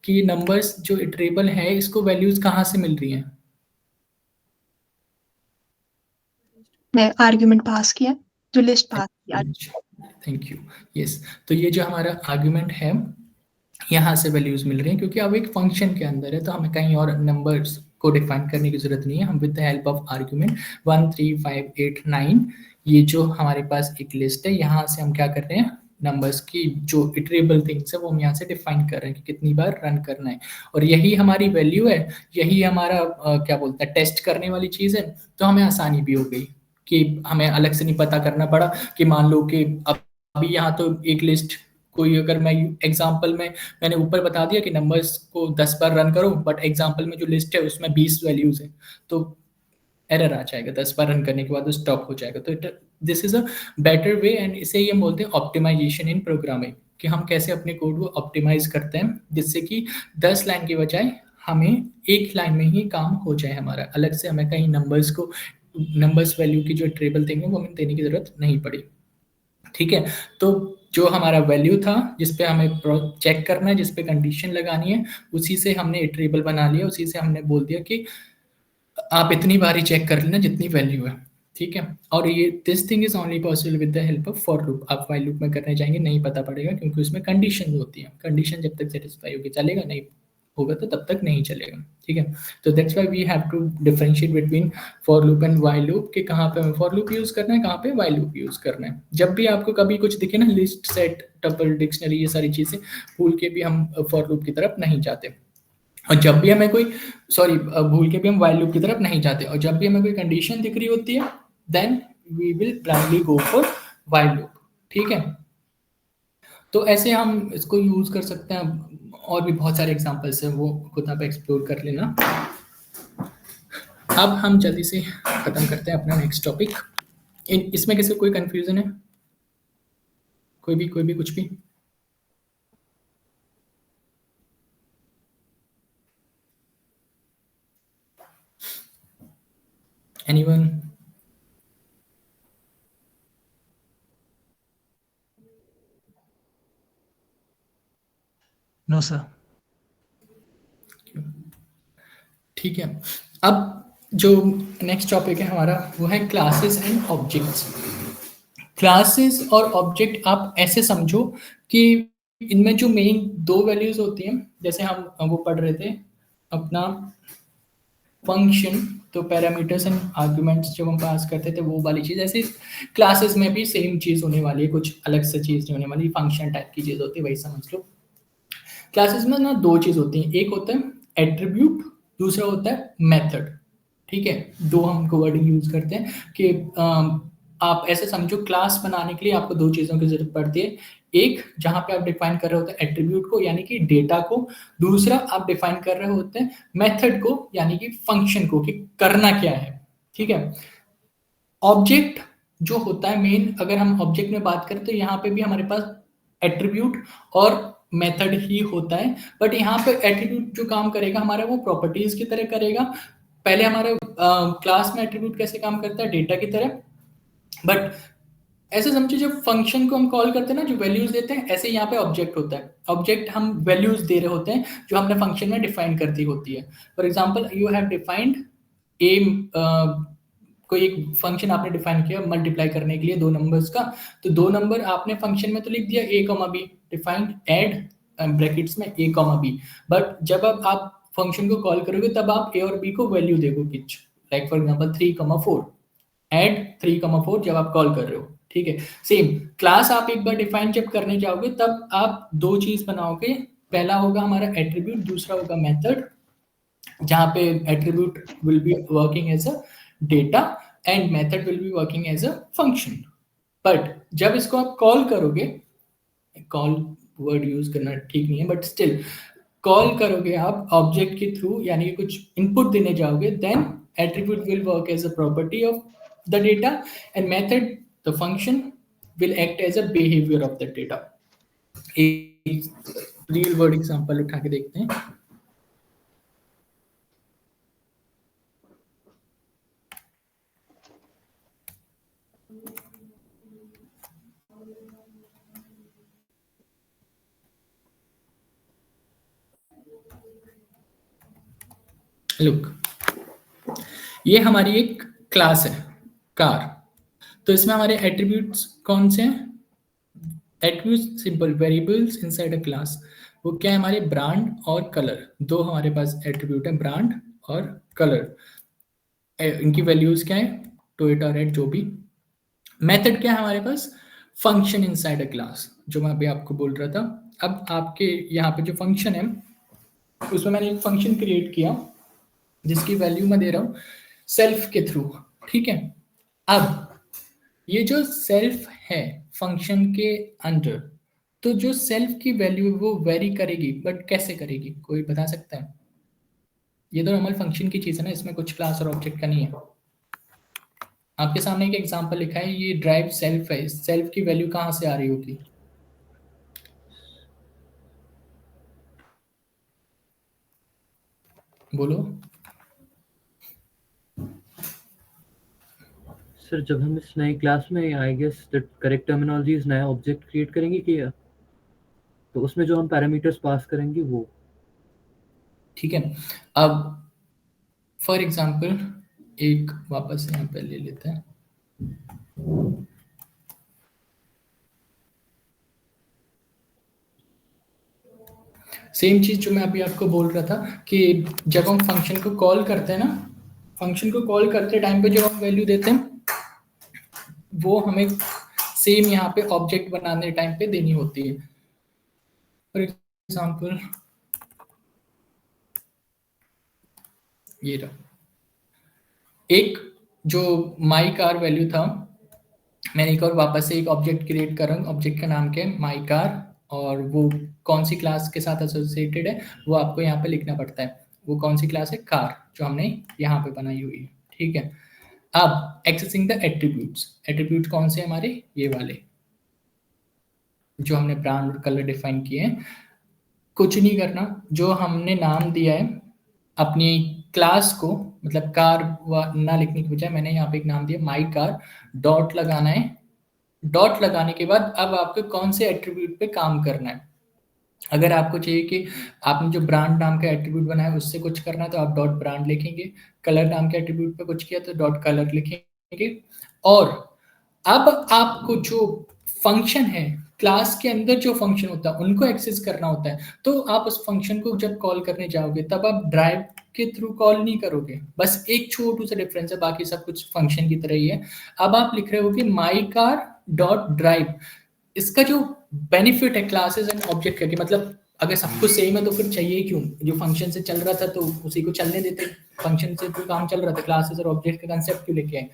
कि नंबर्स जो इटरेबल है इसको वैल्यूज कहाँ से मिल रही हैं? आर्ग्यूमेंट पास किया, जो लिस्ट पास किया। Thank you. यस, तो ये जो हमारा आर्ग्यूमेंट है यहाँ से वैल्यूज मिल रही हैं, क्योंकि अब एक फंक्शन के अंदर है तो हमें कहीं और नंबर्स को डिफाइन करने की जरूरत नहीं है। हम with the help of argument 1 3 5 8 9, ये जो हमारे पास एक लिस्ट है, यहाँ से हम क्या कर रहे हैं, नंबर्स की जो इटरेबल थिंग्स है वो हम यहाँ से डिफाइन कर रहे हैं कि कितनी बार रन करना है, और यही हमारी वैल्यू है, यही हमारा क्या बोलते हैं टेस्ट करने वाली चीज़ है। तो हमें आसानी भी हो गई कि हमें अलग से नहीं पता करना पड़ा कि मान लो कि अब अभी यहाँ तो एक लिस्ट, कोई अगर मैं एग्जांपल में मैंने ऊपर बता दिया कि नंबर्स को 10 बार रन करो, बट एग्जांपल में जो लिस्ट है उसमें 20 वैल्यूज है, तो एरर आ जाएगा, 10 बार रन करने के बाद वो स्टॉप हो जाएगा। तो this is a better way, and इसे ही हम बोलते हैं ऑप्टिमाइजेशन इन प्रोग्रामिंग, कि हम कैसे अपने कोड को ऑप्टिमाइज करते हैं जिससे कि 10 लाइन की बजाय हमें एक लाइन में ही काम हो जाए हमारा, अलग से हमें कहीं नंबर्स वैल्यू की जो ट्रेबल थिंग है वो हमें देने की जरूरत नहीं पड़ी। ठीक है, तो जो हमारा वैल्यू था जिस पे हमें चेक करना है, जिस पे कंडीशन लगानी है, उसी से हमने इटरेबल बना लिया, उसी से हमने बोल दिया कि आप इतनी बार ही चेक कर लेना जितनी वैल्यू है। ठीक है, और ये this thing is only possible with the help of for loop. आप व्हाइल लूप में करने जाएंगे नहीं पता पड़ेगा, क्योंकि उसमें कंडीशन होती है, कंडीशन जब तक सेटिस्फाई होगी चलेगा, नहीं होगा तो तब तक नहीं चलेगा। ठीक है, तो that's why we have to differentiate between for loop and while loop, कि कहाँ पे हमें फॉर लूप यूज करना है, कहाँ पे व्हाइल लूप यूज करना है। जब भी आपको कभी कुछ दिखे ना, लिस्ट सेट टपल डिक्शनरी ये सारी चीजें भूल के भी हम फॉर लूप की तरफ नहीं जाते, और जब भी हमें कोई भूल के भी हम व्हाइल लूप की तरफ नहीं जाते, और जब भी हमें कोई कंडीशन दिख रही होती है then we will blindly go for while loop. ठीक है, तो ऐसे हम इसको यूज कर सकते हैं, और भी बहुत सारे एग्जांपल्स हैं, वो खुद आप एक्सप्लोर कर लेना। अब हम जल्दी से खत्म करते हैं अपना नेक्स्ट टॉपिक। इसमें किसी कोई कंफ्यूजन है? कोई भी कुछ भी? एनीवन? No sir. ठीक है, अब जो नेक्स्ट टॉपिक है हमारा वो है क्लासेस एंड ऑब्जेक्ट्स। क्लासेस और ऑब्जेक्ट आप ऐसे समझो कि इनमें जो मेन दो वैल्यूज होती हैं, जैसे हम वो पढ़ रहे थे अपना फंक्शन, तो पैरामीटर्स एंड आर्गुमेंट्स जब हम पास करते थे वो वाली चीज़, ऐसे क्लासेस में भी सेम चीज़ होने वाली है, कुछ अलग से चीज़ नहीं होने वाली, फंक्शन टाइप की चीज़ होती है, वही समझ लो। क्लासेस में ना दो चीज़ होती हैं, एक होता है एट्रीब्यूट, दूसरा होता है मेथड। ठीक है, दो हम वर्डिंग यूज करते हैं कि आप ऐसे समझो क्लास बनाने के लिए आपको दो चीज़ों की जरूरत पड़ती है, एक जहां पे आप डिफाइन कर रहे होते हैं एट्रीब्यूट को यानी कि डेटा को, दूसरा आप डिफाइन कर रहे होते हैं मेथड को यानी कि फंक्शन को, कि करना क्या है। ठीक है, ऑब्जेक्ट जो होता है मेन, अगर हम ऑब्जेक्ट में बात करें तो यहाँ पे भी हमारे पास एट्रीब्यूट और मेथड ही होता है, बट यहाँ पे एट्रीब्यूट जो काम करेगा हमारा वो प्रॉपर्टीज की तरह करेगा। पहले हमारे क्लास में एट्रीब्यूट कैसे काम करता है, डेटा की तरह, बट ऐसे समझिए जब फंक्शन को हम कॉल करते हैं ना, जो वैल्यूज देते हैं, ऐसे यहाँ पे ऑब्जेक्ट होता है, ऑब्जेक्ट हम वैल्यूज दे रहे होते हैं जो हमने फंक्शन में डिफाइन कर दी होती है। For example you have defined a, कोई एक फंक्शन आपने डिफाइन किया मल्टीप्लाई करने के लिए दो नंबर्स का, तो दो नंबर आपने फंक्शन में तो लिख दिया a comma b, defined add brackets में a कॉमा बी, बट जब अब आप फंक्शन को कॉल करोगे तब आप a और b को वैल्यू दोगे कुछ, लाइक फॉर एग्जांपल 3,4, ऐड 3,4 जब आप कॉल कर रहे हो। ठीक है, सेम क्लास आप एक बार डिफाइन जब करने जाओगे तब आप दो चीज बनाओगे, पहला होगा हमारा एट्रीब्यूट, दूसरा होगा मेथड, जहां पे attribute will be working as a data and method will be working as a function. But जब इसको आप कॉल करोगे, कॉल वर्ड यूज करना ठीक नहीं है बट स्टिल कॉल करोगे आप ऑब्जेक्ट के थ्रू, यानी कि कुछ इनपुट देने जाओगे, then attribute will work as a property of the data and method, the function, will act as a behavior of the data। एक रियल वर्ड एग्जांपल उठा के देखते हैं। लुक, ये हमारी एक क्लास है कार, तो इसमें हमारे एट्रीब्यूट्स कौन से हैं, attribute simple variables inside a class, वो क्या है हमारे ब्रांड और कलर, दो हमारे पास एट्रीब्यूट है ब्रांड और कलर, इनकी वैल्यूज क्या है टोयोटा रेड जो भी। मेथड क्या है हमारे पास, फंक्शन इनसाइड अ क्लास, जो मैं अभी आपको बोल रहा था। अब आपके यहाँ पे जो फंक्शन है उसमें मैंने एक फंक्शन क्रिएट किया जिसकी वैल्यू मैं दे रहा हूँ सेल्फ के थ्रू। ठीक है, अब ये जो सेल्फ है फंक्शन के अंदर, तो जो सेल्फ की वैल्यू वो वेरी करेगी, बट कैसे करेगी कोई बता सकता है? ये तो नॉर्मल फंक्शन की चीज है ना, इसमें कुछ क्लास और ऑब्जेक्ट का नहीं है। आपके सामने एक एग्जांपल लिखा है, ये ड्राइव सेल्फ है, सेल्फ की वैल्यू कहाँ से आ रही होगी? बोलो। सर जब हम इस नई क्लास में I guess the correct terminology is नया ऑब्जेक्ट क्रिएट करेंगे कि तो उसमें जो हम पैरामीटर्स पास करेंगे वो। ठीक है, अब फॉर एग्जांपल एक वापस यहाँ पे ले लेते हैं, सेम चीज जो मैं अभी आपको बोल रहा था कि जब हम फंक्शन को कॉल करते हैं ना, फंक्शन को कॉल करते टाइम पे जब हम वैल्यू देते हैं वो हमें सेम यहाँ पे ऑब्जेक्ट बनाने टाइम पे देनी होती है। फॉर एग्जांपल ये रहा, एक जो माई कार वैल्यू था, मैंने एक और वापस से एक ऑब्जेक्ट क्रिएट कर रहा हूँ, ऑब्जेक्ट का नाम क्या है माई कार, और वो कौन सी क्लास के साथ एसोसिएटेड है वो आपको यहाँ पे लिखना पड़ता है, वो कौन सी क्लास है कार, जो हमने यहाँ पे बनाई हुई है। ठीक है, अब एक्सेसिंग द एट्रीब्यूट्स, एट्रीब्यूट कौन से हमारे ये वाले जो हमने ब्रांड और कलर डिफाइन किए हैं। कुछ नहीं करना, जो हमने नाम दिया है अपनी क्लास को, मतलब कार ना लिखने की बजाय मैंने यहाँ पे एक नाम दिया माई कार, डॉट लगाना है, डॉट लगाने के बाद अब आपको कौन से एट्रीब्यूट पे काम करना है। अगर आपको चाहिए कि आपने जो ब्रांड नाम का एट्रीब्यूट बनाया उससे कुछ करना है तो आप डॉट ब्रांड लिखेंगे, कलर नाम के एट्रीब्यूट पे कुछ किया तो डॉट कलर लिखेंगे, और अब आपको जो फंक्शन है क्लास के अंदर जो फंक्शन होता है उनको एक्सेस करना होता है, तो आप उस फंक्शन को जब कॉल करने जाओगे तब आप ड्राइव के थ्रू कॉल नहीं करोगे, बस एक छोटू सा डिफरेंस है, बाकी सब कुछ फंक्शन की तरह ही है। अब आप लिख रहे हो कि माई कार डॉट ड्राइव, इसका जो बेनिफिट है क्लासेस एंड ऑब्जेक्ट करके, मतलब अगर सब कुछ सेम है तो फिर चाहिए क्यों, जो फंक्शन से चल रहा था तो उसी को चलने देते, फंक्शन से जो काम चल रहा था क्लासेस और ऑब्जेक्ट का कंसेप्ट क्यों लेके आए।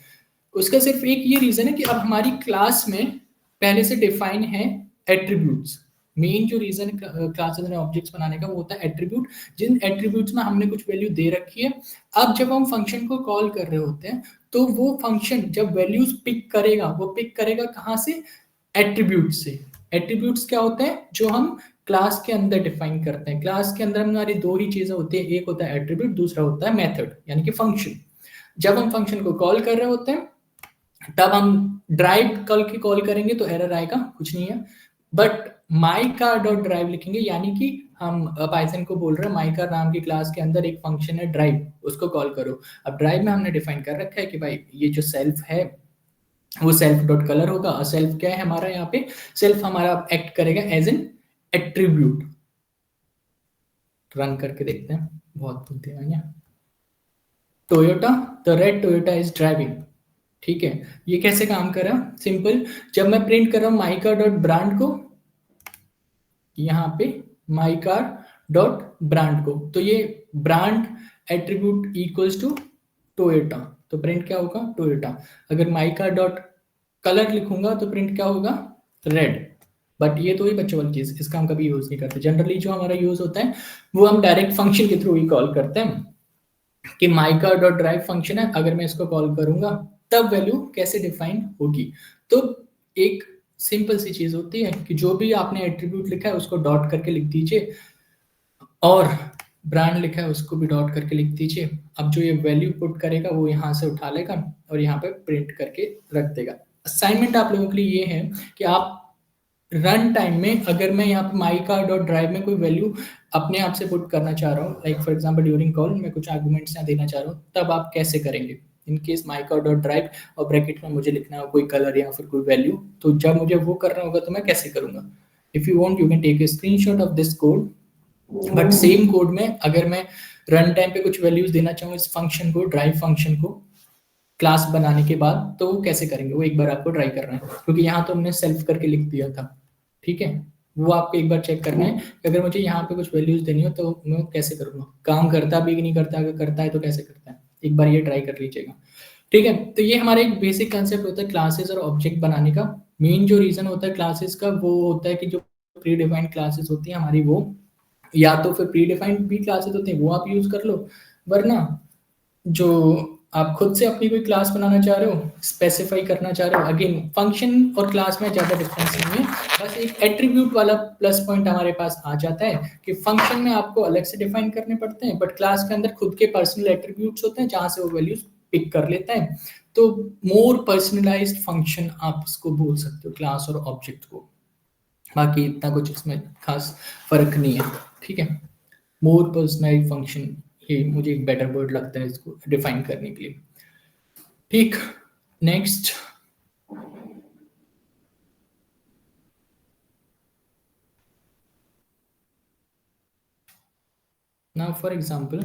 उसका सिर्फ एक ये रीजन है कि अब हमारी क्लास में पहले से डिफाइन है एट्रीब्यूट्स। मेन जो रीजन क्लासेस एंड ऑब्जेक्ट्स बनाने का वो होता है एट्रीब्यूट, जिन एट्रीब्यूट्स में हमने कुछ वैल्यू दे रखी है। अब जब हम फंक्शन को कॉल कर रहे होते हैं तो वो फंक्शन जब वैल्यूज पिक करेगा, वो पिक करेगा कहाँ से, एट्रीब्यूट से। एट्रीब्यूट्स क्या होते हैं, जो हम क्लास के अंदर डिफाइन करते हैं। क्लास के अंदर हमारी दो ही चीजें होती है, एक होता है एट्रीब्यूट, दूसरा होता है मेथड यानी कि फंक्शन। जब हम फंक्शन को कॉल कर रहे होते हैं तब हम ड्राइव कॉल करेंगे तो एरर आएगा, कुछ नहीं है। But my car dot drive लिखेंगे यानी कि हम पाइथन को बोल रहे हैं माई कार नाम की क्लास के अंदर एक फंक्शन है ड्राइव, उसको कॉल करो। अब ड्राइव में हमने डिफाइन कर रखा है कि भाई ये जो सेल्फ है वो सेल्फ डॉट कलर होगा, और सेल्फ क्या है हमारा, यहाँ पे सेल्फ हमारा एक्ट करेगा एज एन एट्रीब्यूट। रन करके देखते हैं, बहुत बुद्धिमान है। Toyota, the red Toyota is driving, ठीक है। ये कैसे काम कर रहा है, सिंपल, जब मैं प्रिंट कर रहा हूं माई कार डॉट ब्रांड को, यहाँ पे माई कार डॉट ब्रांड को, तो ये brand attribute equals to Toyota, तो प्रिंट क्या होगा, टोयोटा। अगर माई कार डॉट कलर लिखूंगा तो प्रिंट क्या होगा, रेड। बट ये तो ही बच्चों वाली चीज, इसका हम कभी यूज नहीं करते। जनरली जो हमारा यूज होता है वो हम डायरेक्ट फंक्शन के थ्रू ही कॉल करते हैं कि my car dot drive function है, अगर मैं इसको कॉल करूंगा तब वैल्यू कैसे डिफाइन होगी। तो एक सिंपल सी चीज होती है कि जो भी आपने एट्रीब्यूट लिखा है उसको डॉट करके लिख दीजिए, और ब्रांड लिखा है उसको भी डॉट करके लिख दीजिए। अब जो ये वैल्यू पुट करेगा वो यहाँ से उठा लेगा और यहाँ पे प्रिंट करके रख देगा। असाइनमेंट आप लोगों के लिए ये है कि आप रन टाइम में अगर मैं यहाँ पे माई कार डॉट ड्राइव में कोई वैल्यू अपने आप से पुट करना चाह रहा हूँ, like for example during call मैं कुछ आर्गुमेंट्स यहाँ देना चाह रहा हूँ, तब आप कैसे करेंगे। In case my car dot drive और ब्रैकेट में मुझे लिखना है कोई कलर या फिर कोई वैल्यू, तो जब मुझे वो करना होगा तो मैं कैसे करूंगा। If you want you can take a screenshot of this code, but same code में अगर मैं रन टाइम पे कुछ वैल्यूज देना चाहूँ इस फंक्शन को, ड्राइव फंक्शन को क्लास बनाने के बाद, तो वो कैसे करेंगे वो एक बार आपको ट्राई करना है, क्योंकि यहाँ तो हमने सेल्फ करके लिख दिया था, ठीक है। वो आपको एक बार चेक करना है कि अगर मुझे यहाँ पे कुछ वैल्यूज देनी हो तो मैं कैसे करूँगा, काम करता भी कि नहीं करता, अगर करता है तो कैसे करता है, एक बार ये ट्राई कर लीजिएगा, ठीक है। तो ये हमारा एक बेसिक कंसेप्ट होता है क्लासेस और ऑब्जेक्ट बनाने का। मेन जो रीजन होता है क्लासेस का वो होता है कि जो प्री डिफाइंड क्लासेस होती है हमारी, वो या तो फिर प्री डिफाइंड भी क्लासेस होते हैं वो आप यूज कर लो, वरना जो आप खुद से अपनी कोई क्लास बनाना चाह रहे हो, स्पेसिफाई करना चाह रहे हो, अगेन फंक्शन और क्लास में ज़्यादा डिफरेंस नहीं है, बस एक एट्रीब्यूट वाला प्लस पॉइंट हमारे पास आ जाता है कि फंक्शन में आपको अलग से डिफाइन करने पड़ते हैं, बट क्लास के अंदर खुद के पर्सनल एट्रीब्यूट्स होते हैं जहाँ से वो वैल्यूज पिक कर लेता है। तो मोर पर्सनलाइज्ड फंक्शन आप इसको बोल सकते हो क्लास और ऑब्जेक्ट को, बाकी इतना कुछ इसमें खास फर्क नहीं है, ठीक है। मोर पर्सनलाइज्ड फंक्शन, ये मुझे एक बेटर वर्ड लगता है इसको डिफाइन करने के लिए, ठीक। नेक्स्ट, नाउ फॉर एग्जांपल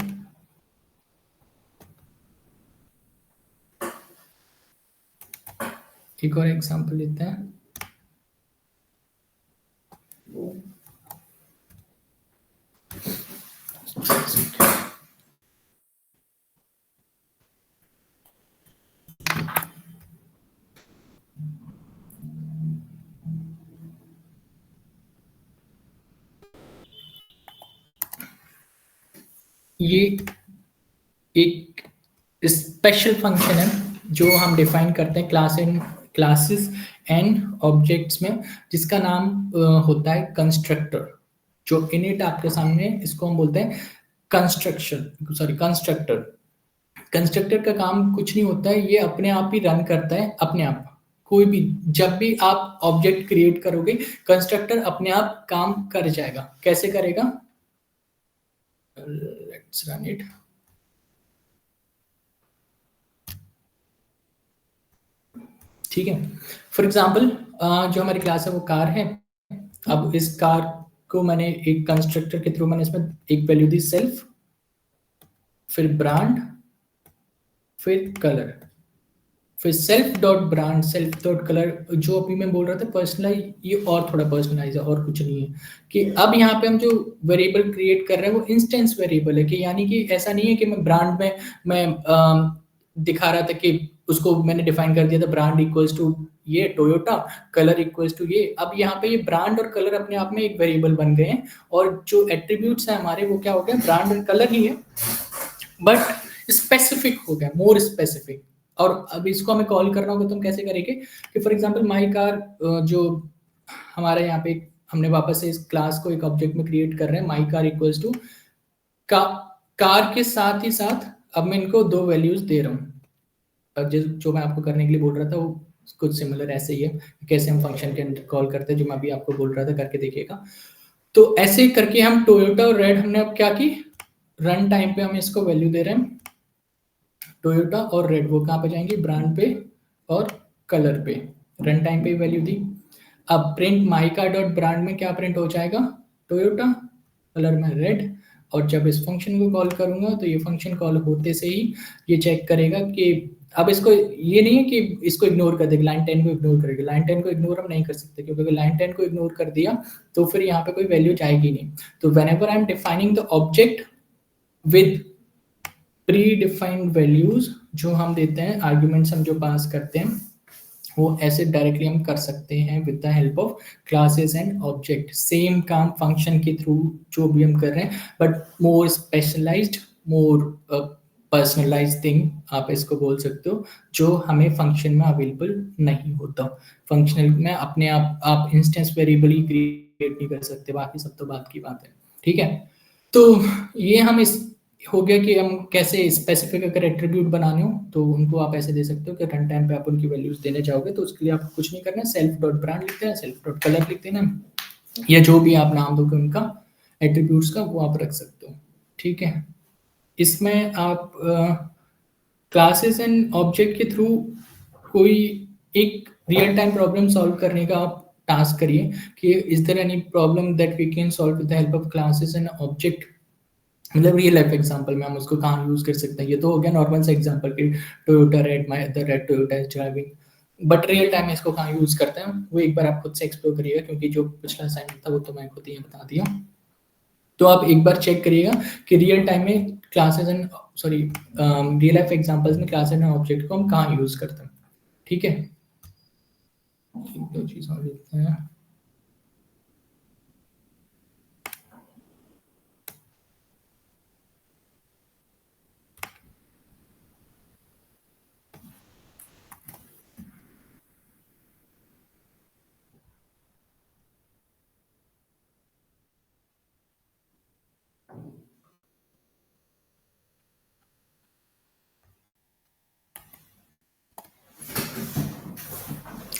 एक और एग्जांपल लेते हैं। ये एक स्पेशल फंक्शन है जो हम डिफाइन करते हैं क्लासेस एंड ऑब्जेक्ट्स में, जिसका नाम होता है कंस्ट्रक्टर। जो इनिट आपके सामने है, इसको हम बोलते हैं कंस्ट्रक्टर। कंस्ट्रक्टर का काम कुछ नहीं होता है, ये अपने आप ही रन करता है अपने आप। कोई भी जब भी आप ऑब्जेक्ट क्रिएट करोगे कंस्ट्रक्टर अपने आप काम कर जाएगा। कैसे करेगा, लेट्स रन इट। ठीक है। फॉर एग्जाम्पल जो हमारी क्लास है वो कार है। अब इस कार को मैंने एक कंस्ट्रक्टर के थ्रू मैंने इसमें एक वैल्यू दी सेल्फ, फिर ब्रांड, फिर कलर, फिर self dot brand, self dot colour. जो अभी मैं बोल रहा था पर्सनलाइज, ये और थोड़ा पर्सनलाइज है और कुछ नहीं है। कि अब यहाँ पे हम जो वेरिएबल क्रिएट कर रहे हैं वो इंस्टेंस वेरिएबल है। कि यानी कि ऐसा नहीं है कि मैं ब्रांड में मैं दिखा रहा था कि उसको मैंने डिफाइन कर दिया था ब्रांड इक्वल्स टू ये टोयोटा, कलर इक्वल्स टू ये। अब यहाँ पे ये ब्रांड और कलर अपने आप में एक वेरिएबल बन गए हैं, और जो एट्रीब्यूट्स है हमारे वो क्या हो गया, ब्रांड और कलर ही है, बट स्पेसिफिक हो गया, मोर स्पेसिफिक। और अब इसको हमें कॉल करना होगा तो हम कैसे करेंगे कि फॉर एग्जांपल माई कार, जो हमारा यहाँ पे हमने वापस से इस क्लास को एक ऑब्जेक्ट में क्रिएट कर रहे हैं, my car equals to car के साथ ही साथ अब मैं इनको दो वैल्यूज दे रहा हूँ। जो मैं आपको करने के लिए बोल रहा था वो कुछ सिमिलर ऐसे ही है, कैसे हम फंक्शन के अंदर कॉल करते हैं, जो मैं अभी आपको बोल रहा था, करके देखिएगा। तो ऐसे करके हम टोयोटा और रेड हमने अब क्या की, रन टाइम पे हम इसको वैल्यू दे रहे हैं टोयोटा और रेड, वो कहाँ पे जाएंगे, ब्रांड पे और कलर पे। रन टाइम पे वैल्यू दी। अब प्रिंट माइका डॉट ब्रांड में क्या प्रिंट हो जाएगा, टोयोटा, कलर में रेड। और जब इस फंक्शन को कॉल करूंगा तो ये फंक्शन कॉल होते से ही ये चेक करेगा कि अब इसको ये नहीं है कि इसको इग्नोर कर देगा, लाइन 10 को इग्नोर करेगा। लाइन 10 को इग्नोर हम नहीं कर सकते, क्योंकि अगर लाइन 10 को इग्नोर कर दिया तो फिर यहाँ पे कोई वैल्यू जाएगी नहीं। तो whenever I am defining the object with pre defined values, जो हम देते हैं आर्ग्यूमेंट्स हम जो पास करते हैं, वो ऐसे डायरेक्टली हम कर सकते हैं with the help of classes and object. Same काम फंक्शन के थ्रू जो भी हम कर रहे हैं, but more specialised, more personalised thing आप इसको बोल सकते हो, जो हमें फंक्शन में अवेलेबल नहीं होता। फंक्शनल में अपने आप इंस्टेंस वेरिएबल ही क्रिएट नहीं कर सकते, बाकी सब तो बात की बात है। ठीक है, तो ये हम इस हो गया कि हम कैसे स्पेसिफिक अगर एट्रीब्यूट बनाने हो तो उनको आप ऐसे दे सकते हो कि रन टाइम पे आप उनकी वैल्यूज देने जाओगे, तो उसके लिए आपको कुछ नहीं करना है, सेल्फ डॉट ब्रांड लिखते हैं, सेल्फ डॉट कलर लिखते हैं ना, या जो भी आप नाम दोगे उनका एट्रीब्यूट्स का वो आप रख सकते हो। ठीक है, इसमें आप क्लासेस एंड ऑब्जेक्ट के थ्रू कोई एक रियल टाइम प्रॉब्लम सॉल्व करने का आप टास्क करिए कि is there any problem that we can solve with the help of classes and object. मतलब रियल लाइफ एग्जांपल में हम उसको कहाँ यूज कर सकते हैं। ये तो हो गया नॉर्मल सा एग्जांपल कि Toyota red, my the red Toyota is driving, but real time में इसको कहाँ यूज करते हैं वो एक बार आप खुद से एक्सप्लोर करिएगा, क्योंकि जो पिछला असाइनमेंट था वो तो मैं खुद ही बता दिया। तो आप एक बार चेक करिएगा कि रियल टाइम में classes and real life examples में क्लासेस एंड ऑब्जेक्ट को हम कहाँ यूज करते हैं। ठीक है, एक दो चीज और देखते हैं।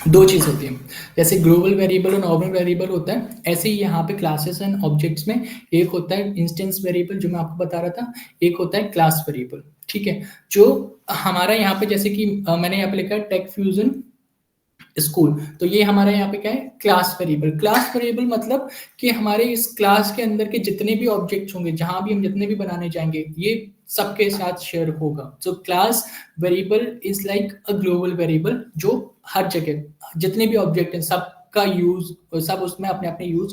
दो चीज होती है, जैसे ग्लोबल वेरिएबल और नॉर्मल वेरिएबल होता है, ऐसे ही यहाँ पे क्लासेस एंड ऑब्जेक्ट्स में एक होता है इंस्टेंस वेरिएबल जो मैं आपको बता रहा था, एक होता है क्लास वेरिएबल। ठीक है, जो हमारा यहाँ पे जैसे कि मैंने यहाँ पे लिखा है टेक फ्यूजन स्कूल, तो ये हमारा यहाँ पे क्या है, क्लास वेरिएबल। क्लास वेरिएबल मतलब कि हमारे इस क्लास के अंदर के जितने भी ऑब्जेक्ट्स होंगे, जहां भी हम जितने भी बनाने जाएंगे, ये सबके साथ शेयर होगा। So class variable is like a global variable, जो हर जगह जितने भी ऑब्जेक्ट हैं सबका यूज, सब उसमें अपने अपने यूज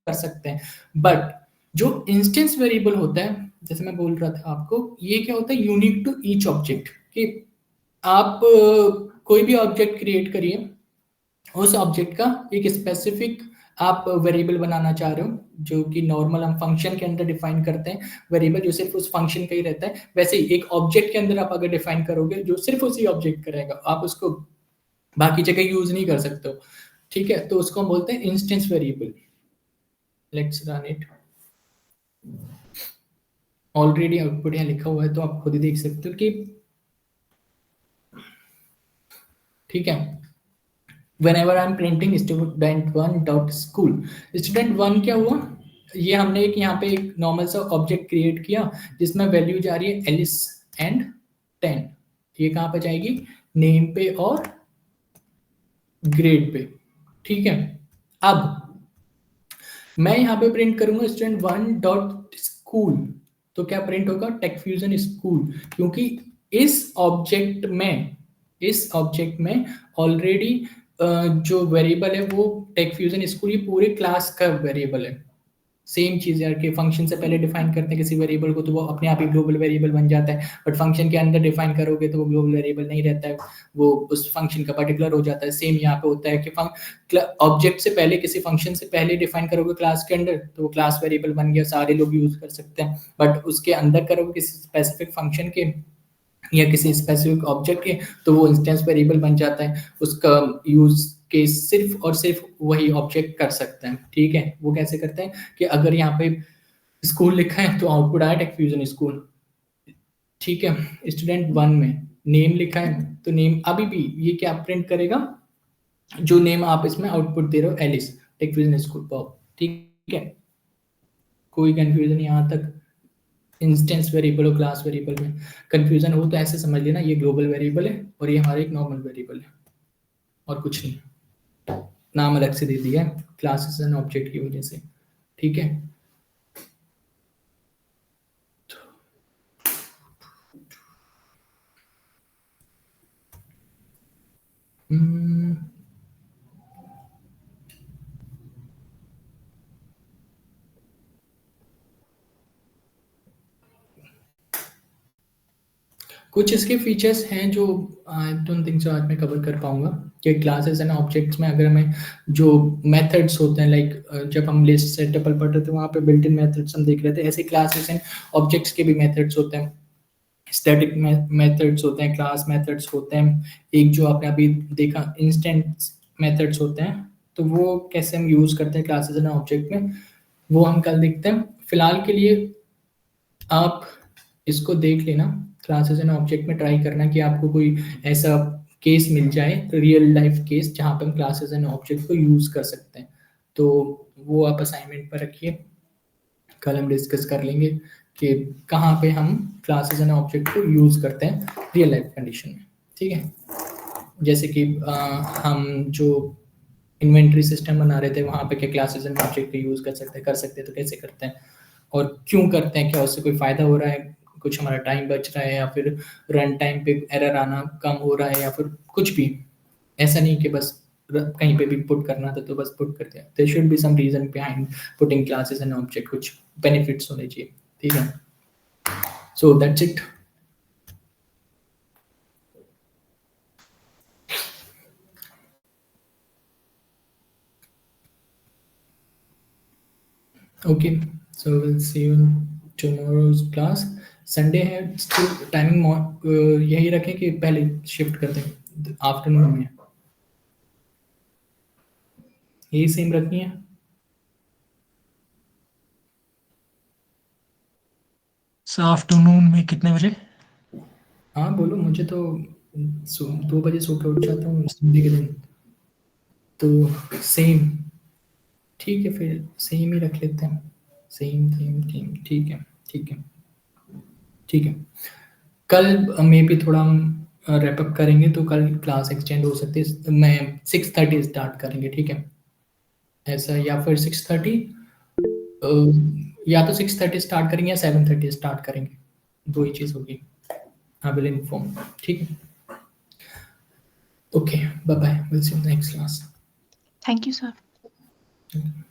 कर सकते हैं। बट जो इंस्टेंस वेरिएबल होता है, जैसे मैं बोल रहा था आपको, ये क्या होता है, यूनिक टू ईच ऑब्जेक्ट। कि आप कोई भी ऑब्जेक्ट क्रिएट करिए, उस ऑब्जेक्ट का एक स्पेसिफिक आप वेरिएबल बनाना चाह रहे हो, जो कि नॉर्मल हम फंक्शन के अंदर डिफाइन करते हैं वेरिएबल, जो सिर्फ उस फंक्शन का ही रहता है, वैसे ही एक ऑब्जेक्ट के अंदर आप अगर डिफाइन करोगे जो सिर्फ उसी ऑब्जेक्ट का रहेगा, आप उसको बाकी जगह यूज नहीं कर सकते हो। ठीक है, तो उसको हम बोलते हैं instance variable. Let's run it. Already output यहाँ लिखा हुआ है तो आप खुद ही देख सकते हो कि ठीक है, whenever I'm printing student1 dot school, student1 क्या हुआ, ये हमने एक यहाँ पे एक नॉर्मल सा ऑब्जेक्ट क्रिएट किया जिसमें वैल्यू जा रही है एलिस एंड 10। ये कहाँ पे जाएगी, नेम पे और ग्रेड पे, ठीक है। अब मैं यहाँ पे प्रिंट करूंगा स्टूडेंट 1.स्कूल, तो क्या प्रिंट होगा? टेकफ्यूजन स्कूल, क्योंकि इस ऑब्जेक्ट में ऑलरेडी जो वेरिएबल है वो टेकफ्यूजन स्कूल, ये पूरे क्लास का वेरिएबल है। सेम चीज यार, कि फंक्शन से पहले डिफाइन करते हैं किसी वेरिएबल को तो वो अपने आप ही ग्लोबल वेरिएबल बन जाता है, बट फंक्शन के अंदर डिफाइन करोगे तो वो ग्लोबल वेरिएबल नहीं रहता है, वो उस फंक्शन का पर्टिकुलर हो जाता है। सेम यहाँ पे होता है कि ऑब्जेक्ट से पहले, किसी फंक्शन से पहले डिफाइन करोगे क्लास के अंदर तो वो क्लास वेरिएबल बन गया, सारे लोग यूज कर सकते हैं। बट उसके अंदर करोगे किसी स्पेसिफिक फंक्शन के या किसी स्पेसिफिक ऑब्जेक्ट के तो वो इंस्टेंस वेरिएबल बन जाता है, उसका यूज के सिर्फ और सिर्फ वही ऑब्जेक्ट कर सकते हैं, ठीक है। वो कैसे करते हैं कि अगर यहाँ पे स्कूल लिखा है तो आउटपुट आया टेकफ्यूजन स्कूल, ठीक है। स्टूडेंट 1 में नेम लिखा है तो नेम अभी भी ये क्या प्रिंट करेगा, जो नेम आप इसमें आउटपुट दे रहे हो एलिस, टेकफ्यूजन स्कूल पॉप, ठीक है। कोई कंफ्यूजन यहाँ तक? इंस्टेंस वेरिएबल और क्लास वेरिएबल में कंफ्यूजन हो तो ऐसे समझ लेना ये ग्लोबल वेरिएबल है और ये हमारा एक नॉर्मल वेरिएबल है और कुछ नहीं, नाम अलग से दे दिया है क्लासेस एंड ऑब्जेक्ट की वजह से, ठीक है। हम्म, कुछ इसके फीचर्स हैं जो आई डोंट थिंक सो आज मैं कवर कर पाऊंगा, कि क्लासेस एंड ऑब्जेक्ट्स में अगर हमें जो मेथड्स होते हैं, लाइक जब हम लिस्ट सेटअप पढ़ रहे थे वहाँ पे बिल्ट इन मेथड्स हम देख रहे थे, ऐसे क्लासेस एंड ऑब्जेक्ट्स के भी मेथड्स होते हैं, स्टैटिक मेथड्स होते हैं, क्लास मेथड्स होते हैं, एक जो आपने अभी देखा इंस्टेंस मेथड्स होते हैं, तो वो कैसे हम यूज करते हैं क्लासेस एंड ऑब्जेक्ट में वो हम कल देखते हैं। फिलहाल के लिए आप इसको देख लेना, क्लासेस एंड ऑब्जेक्ट में ट्राई करना कि आपको कोई ऐसा केस मिल जाए, रियल लाइफ केस, जहाँ पे हम क्लासेस एंड ऑब्जेक्ट को यूज कर सकते हैं, तो वो आप असाइनमेंट पर रखिए, कल हम डिस्कस कर लेंगे कि कहाँ पे हम क्लासेस एंड ऑब्जेक्ट को यूज करते हैं रियल लाइफ कंडीशन में, ठीक है। जैसे कि हम जो इन्वेंट्री सिस्टम बना रहे थे वहाँ पे क्या क्लासेस एंड ऑब्जेक्ट को यूज कर सकते हैं तो कैसे करते हैं और क्यों करते हैं, क्या उससे कोई फायदा हो रहा है, कुछ हमारा टाइम बच रहा है या फिर रन टाइम पे एरर आना कम हो रहा है या फिर कुछ भी, ऐसा नहीं कि बस कहीं पे भी पुट करना था तो बस पुट करते हैं, there should be some reason behind putting classes and object, कुछ बेनिफिट्स होने चाहिए, ठीक है। So that's it. Okay, so will see you in tomorrow's class. Sunday है, स्टिल टाइमिंग यही रखें कि पहले शिफ्ट कर दें आफ्टरनून में, यही सेम रखनी है। सर आफ्टरनून में कितने बजे? हाँ बोलो, मुझे तो 2 बजे सो के उठ जाता हूँ संडे के दिन, तो सेम, ठीक है फिर सेम ही रख लेते हैं, सेम सेम सेम, ठीक है ठीक है ठीक है। कल मे भी थोड़ा हम रैपअप करेंगे तो कल क्लास एक्सटेंड हो सकती है, मैं 6:30 स्टार्ट करेंगे, ठीक है ऐसा, या फिर 6:30, या तो 6:30 स्टार्ट करेंगे या 7:30 स्टार्ट करेंगे, दो ही चीज़ होगी, आई विल इन्फॉर्म, ठीक है। Okay bye bye, will see you next class. Thank you, sir. Okay.